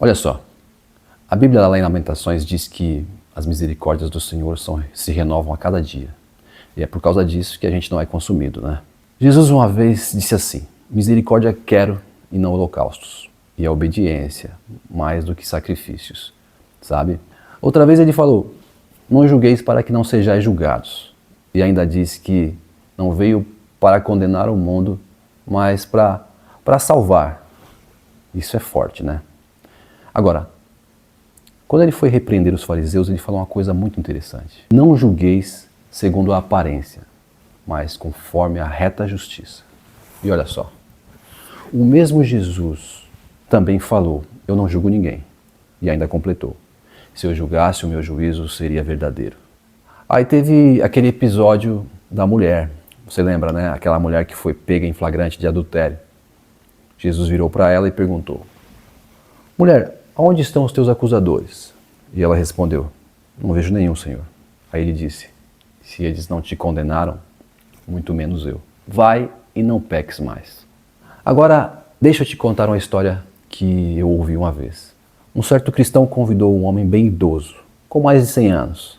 Olha só, a Bíblia lá em Lamentações diz que as misericórdias do Senhor se renovam a cada dia. E é por causa disso que a gente não é consumido, né? Jesus uma vez disse assim: misericórdia quero e não holocaustos, e a obediência mais do que sacrifícios, sabe? Outra vez ele falou: não julgueis para que não sejais julgados. E ainda disse que não veio para condenar o mundo, mas para salvar. Isso é forte, né? Agora, quando ele foi repreender os fariseus, ele falou uma coisa muito interessante. Não julgueis segundo a aparência, mas conforme a reta justiça. E olha só, o mesmo Jesus também falou: eu não julgo ninguém. E ainda completou: se eu julgasse, o meu juízo seria verdadeiro. Aí teve aquele episódio da mulher, você lembra, né? Aquela mulher que foi pega em flagrante de adultério. Jesus virou para ela e perguntou: mulher, onde estão os teus acusadores? E ela respondeu: não vejo nenhum, Senhor. Aí ele disse: se eles não te condenaram, muito menos eu. Vai e não peques mais. Agora, deixa eu te contar uma história que eu ouvi uma vez. Um certo cristão convidou um homem bem idoso, com mais de 100 anos,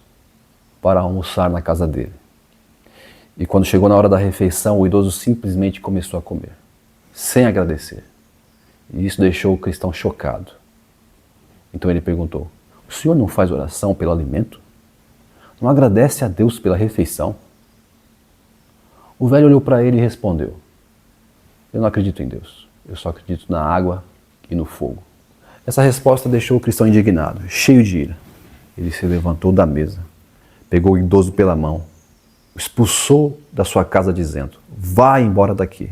para almoçar na casa dele. E quando chegou na hora da refeição, o idoso simplesmente começou a comer, sem agradecer. E isso deixou o cristão chocado. Então ele perguntou: o senhor não faz oração pelo alimento? Não agradece a Deus pela refeição? O velho olhou para ele e respondeu: eu não acredito em Deus, eu só acredito na água e no fogo. Essa resposta deixou o cristão indignado, cheio de ira. Ele se levantou da mesa, pegou o idoso pela mão, o expulsou da sua casa dizendo: vá embora daqui.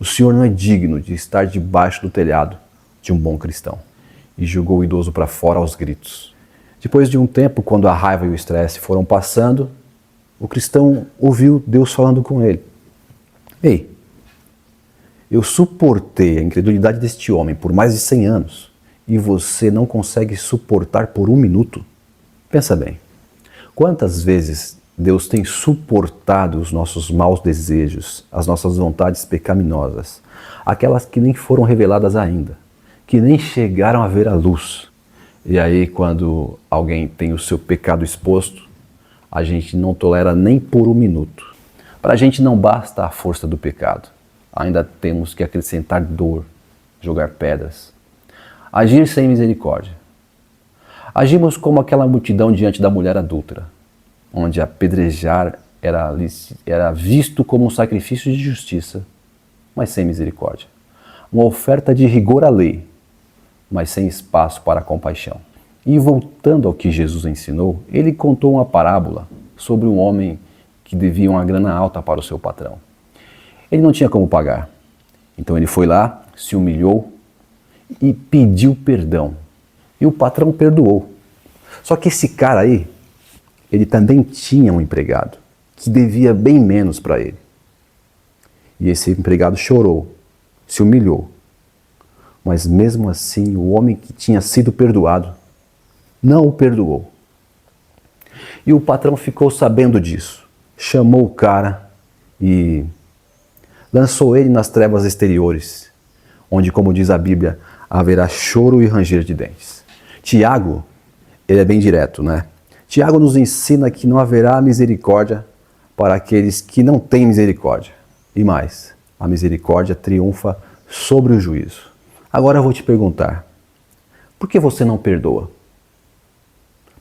O senhor não é digno de estar debaixo do telhado de um bom cristão. E jogou o idoso para fora aos gritos. Depois de um tempo, quando a raiva e o estresse foram passando, o cristão ouviu Deus falando com ele: ei, eu suportei a incredulidade deste homem por mais de 100 anos e você não consegue suportar por um minuto? Pensa bem, quantas vezes Deus tem suportado os nossos maus desejos, as nossas vontades pecaminosas, aquelas que nem foram reveladas ainda, que nem chegaram a ver a luz. E aí, quando alguém tem o seu pecado exposto, a gente não tolera nem por um minuto. Para a gente não basta a força do pecado, ainda temos que acrescentar dor, jogar pedras, agir sem misericórdia. Agimos como aquela multidão diante da mulher adúltera, onde apedrejar era visto como um sacrifício de justiça, mas sem misericórdia. Uma oferta de rigor à lei, mas sem espaço para a compaixão. E voltando ao que Jesus ensinou, ele contou uma parábola sobre um homem que devia uma grana alta para o seu patrão. Ele não tinha como pagar, então ele foi lá, se humilhou e pediu perdão. E o patrão perdoou. Só que esse cara aí, ele também tinha um empregado que devia bem menos para ele. E esse empregado chorou, se humilhou. Mas mesmo assim, o homem que tinha sido perdoado não o perdoou. E o patrão ficou sabendo disso. Chamou o cara e lançou ele nas trevas exteriores, onde, como diz a Bíblia, haverá choro e ranger de dentes. Tiago, ele é bem direto, né? Tiago nos ensina que não haverá misericórdia para aqueles que não têm misericórdia. E mais, a misericórdia triunfa sobre o juízo. Agora eu vou te perguntar: por que você não perdoa?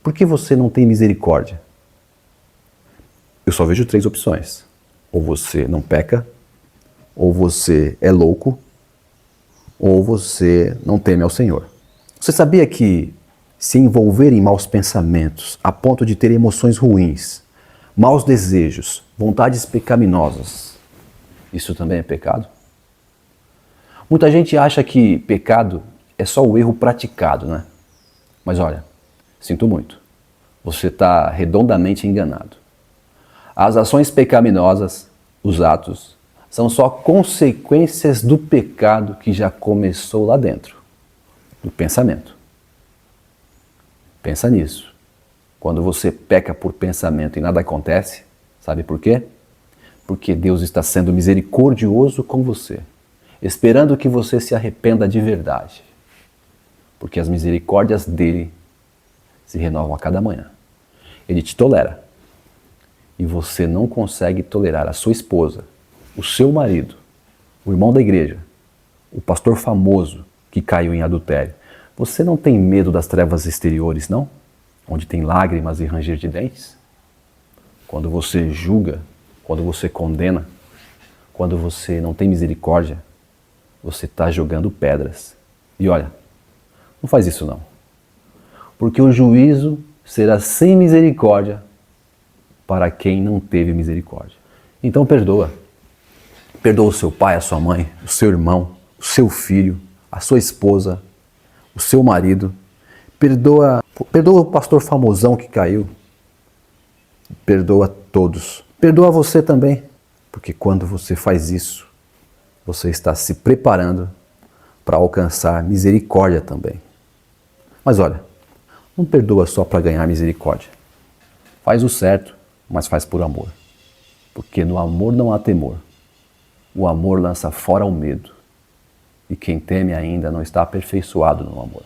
Por que você não tem misericórdia? Eu só vejo 3 opções. Ou você não peca, ou você é louco, ou você não teme ao Senhor. Você sabia que se envolver em maus pensamentos, a ponto de ter emoções ruins, maus desejos, vontades pecaminosas, isso também é pecado? Muita gente acha que pecado é só o erro praticado, né? Mas olha, sinto muito, você está redondamente enganado. As ações pecaminosas, os atos, são só consequências do pecado que já começou lá dentro, do pensamento. Pensa nisso. Quando você peca por pensamento e nada acontece, sabe por quê? Porque Deus está sendo misericordioso com você, esperando que você se arrependa de verdade. porque as misericórdias dele se renovam a cada manhã. Ele te tolera. E você não consegue tolerar a sua esposa, o seu marido, o irmão da igreja, o pastor famoso que caiu em adultério. Você não tem medo das trevas exteriores, não? Onde tem lágrimas e ranger de dentes? Quando você julga, quando você condena, quando você não tem misericórdia, você está jogando pedras. E olha, não faz isso não. Porque o juízo será sem misericórdia para quem não teve misericórdia. Então perdoa. Perdoa o seu pai, a sua mãe, o seu irmão, o seu filho, a sua esposa, o seu marido. Perdoa o pastor famosão que caiu. Perdoa todos. Perdoa você também. Porque quando você faz isso, você está se preparando para alcançar misericórdia também. Mas olha, não perdoa só para ganhar misericórdia. Faz o certo, mas faz por amor. Porque no amor não há temor. O amor lança fora o medo. E quem teme ainda não está aperfeiçoado no amor.